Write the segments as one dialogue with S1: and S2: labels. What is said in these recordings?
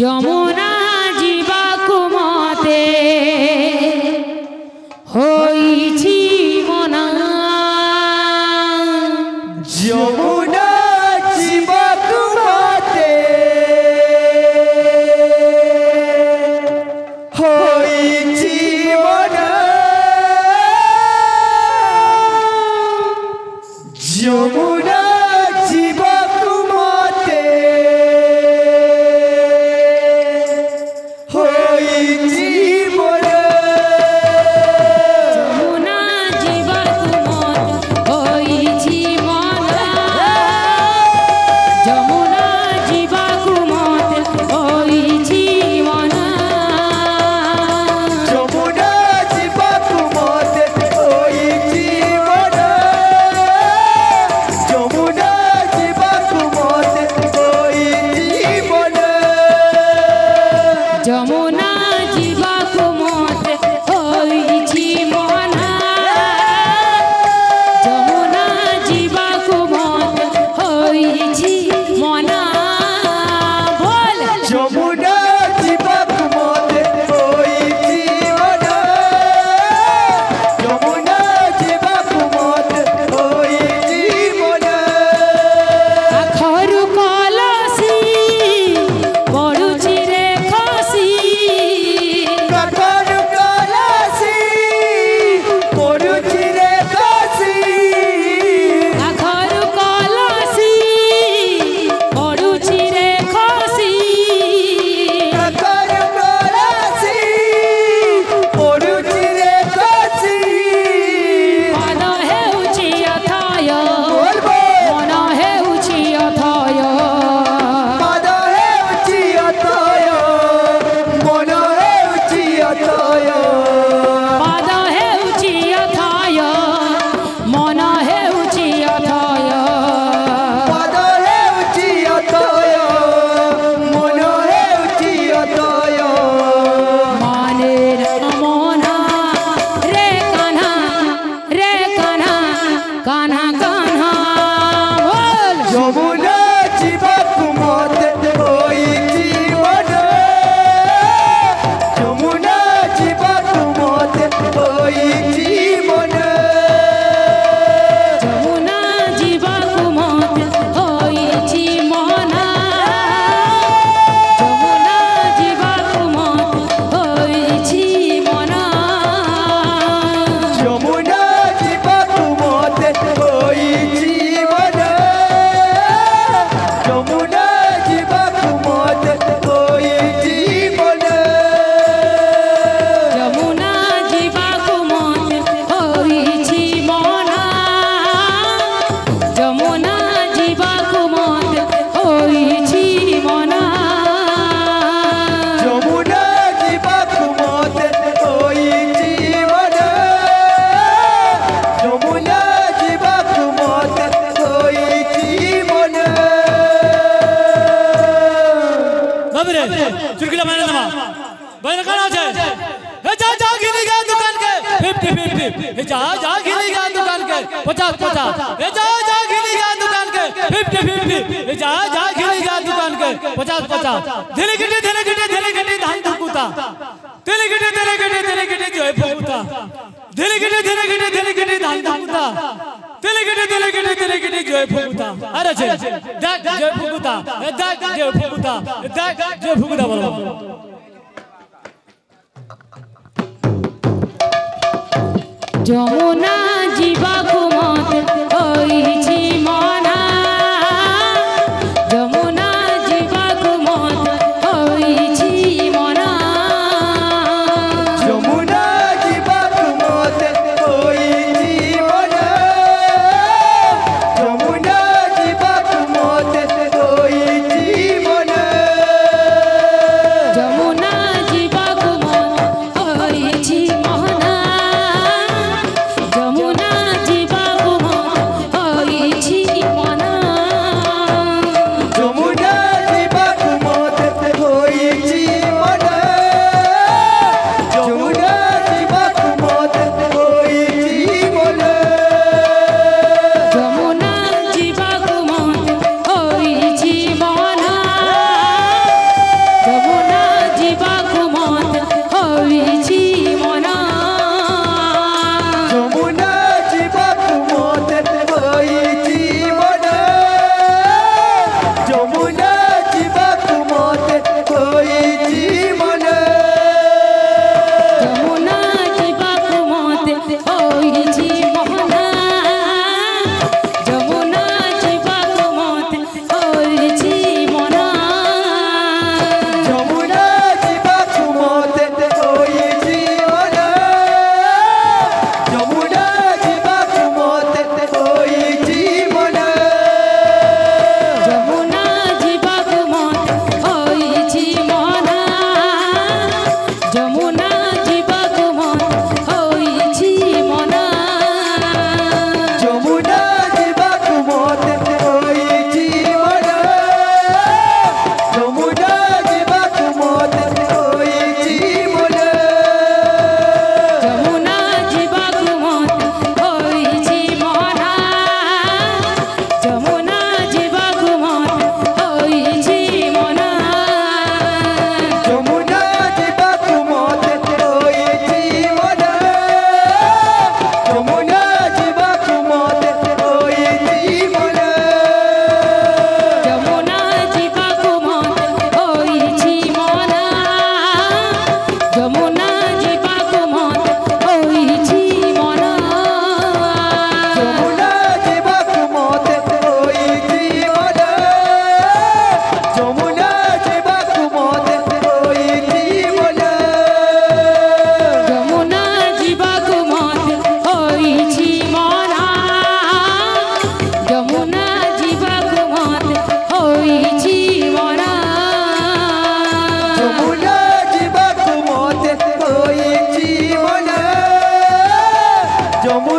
S1: যমুনা জীবাকু মতে হইছি মনা
S2: যমুনা জীবাকু মতে হইছি মনা যমুনা জীবাকু মতে হইছি মনা
S1: যমুনা জীবাকু মতে হইছি মনা যমুনা জীবাকু মতে হইছি মনা
S2: যমুনা জীবাকু মতে হইছি মনা যমুনা জীবাকু মতে হইছি মনা
S1: যমুনা জীবাকু মতে হইছি মনা যমুনা জীবাকু মতে হইছি মনা বল
S2: যমুনা জীবাকু মতে হইছি মনা যমুনা জীবাকু মতে হইছি মনা
S1: আখরু কলসি পড়ুছি রে খসি
S2: কাকর কলসি পড়ুছি রে কাশি
S1: আখরু কলসি পড়ুছি রে খসি
S2: কাকর কলসি পড়ুছি রে কাশি
S1: মন হেউছি অথয়
S2: বলবো
S1: মন হেউছি অথয়
S2: পদ হেউছি অতয় মন হেউছি অতয়
S1: পদ হেউছি অথয় মন হেউছি অথয়
S2: পদ হেউছি অতয় মন হেউছি অতয়
S1: মানে মনা রে কান্হা কান্হা কান্হা বল
S2: যমুনা জীবাকু মতে হইছি মনা যমুনা জীবাকু মতে হইছি মনা
S1: যমুনা জীবাকু মতে হইছি মনা যমুনা জীবাকু মতে হইছি মনা
S2: যমুনা জীবাকু মতে হইছি মনা যমুনা জীবাকু মতে হইছি মনা
S1: যমুনা জীবাকু মতে হইছি মনা যমুনা জীবাকু মতে হইছি মনা
S2: যমুনা জীবাকু মতে হইছি মনা যমুনা জীবাকু মতে হইছি মনা
S3: বাবরে চুরকিলা মানে না বাইরে কানা আছে হে যা যা গিলি গা দোকান के 50 50 हे जा गीली गा दुकान के 50 50 हे जा गीली गा दुकान के 50 50 हे जा गीली गा दुकान के 50 50 धीरे गिटे धान धुकुता धीरे गिटे जो है फुकुता धीरे गिटे धान धुकुता धीरे गिटे जो है फुकुता अरे छे देख जो है फुकुता देख जो है फुकुता देख जो है फुकुता बोलो
S1: যমুনা জীবাকু মতে হইছি মনা যমুনা জীবাকু মতে হইছি মনা
S2: যমুনা জীবাকু মতে হইছি মনা যমুনা জীবাকু মতে হইছি মনা
S1: যমুনা জীবাকু মতে হইছি মনা যমুনা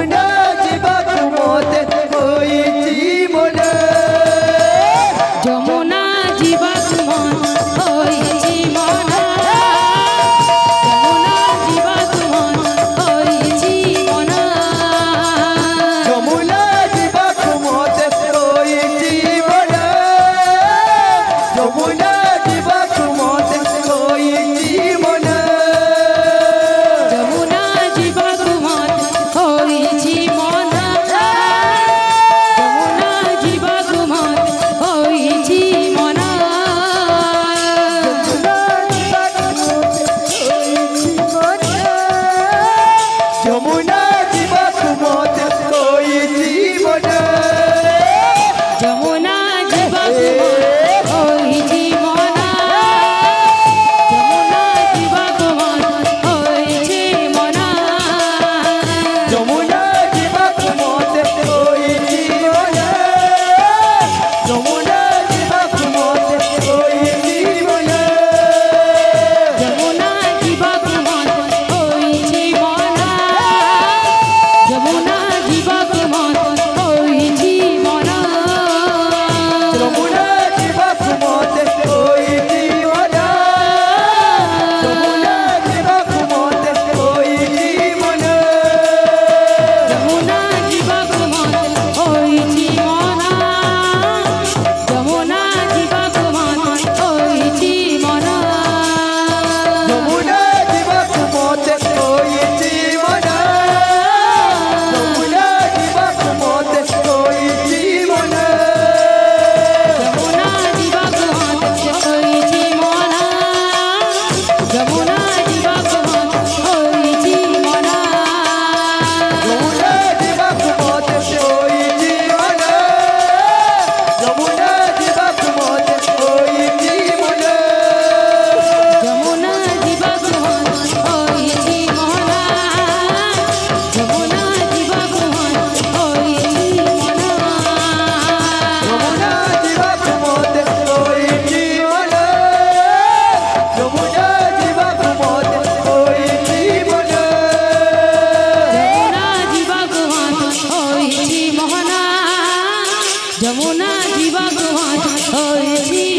S2: যমুনা জীবাকু মতে হইছি মনা
S1: যমুনা জীবাকু মত হইছি মনা যমুনা জীবাকু মত হইছি মনা
S2: যমুনা জীবাকু মতে হইছি মনা যমুনা জীবাকু মতে হইছি মনা
S1: যমুনা জীবাকু মত হইছি মনা যমুনা জীবাকু মত হইছি মনা
S2: যমুনা জীবাকু মতে হইছি মনা
S1: যমুনা জীবাকু মত হইছি মনা যমুনা জীবাকু মত হইছি মনা
S2: যমুনা জীবাকু মতে হইছি মনা যমুনা জীবাকু মতে হইছি মনা
S1: যমুনা জীবাকু মত হইছি মনা যমুনা জীবাকু মত হইছি মনা
S2: যমুনা জীবাকু মতে হইছি মনা যমুনা জীবাকু মতে হইছি মনা
S1: যমুনা জীবাকু মত হইছি মনা যমুনা জীবাকু মত হইছি মনা
S2: যমুনা জীবাকু মতে হইছি মনা যমুনা জীবাকু মতে হইছি মনা
S1: যমুনা জীবাকু মত হইছি মনা যমুনা জীবাকু মত হইছি মনা
S2: যমুনা জীবাকু মতে হইছি মনা যমুনা জীবাকু মতে হইছি মনা
S1: যমুনা জীবাকু মত হইছি মনা যমুনা জীবাকু মত হইছি মনা
S2: যমুনা জীবাকু মতে হইছি মনা যমুনা জীবাকু মতে হইছি মনা
S1: যমুনা জীবাকু মত হইছি মনা যমুনা জীবাকু মত হইছি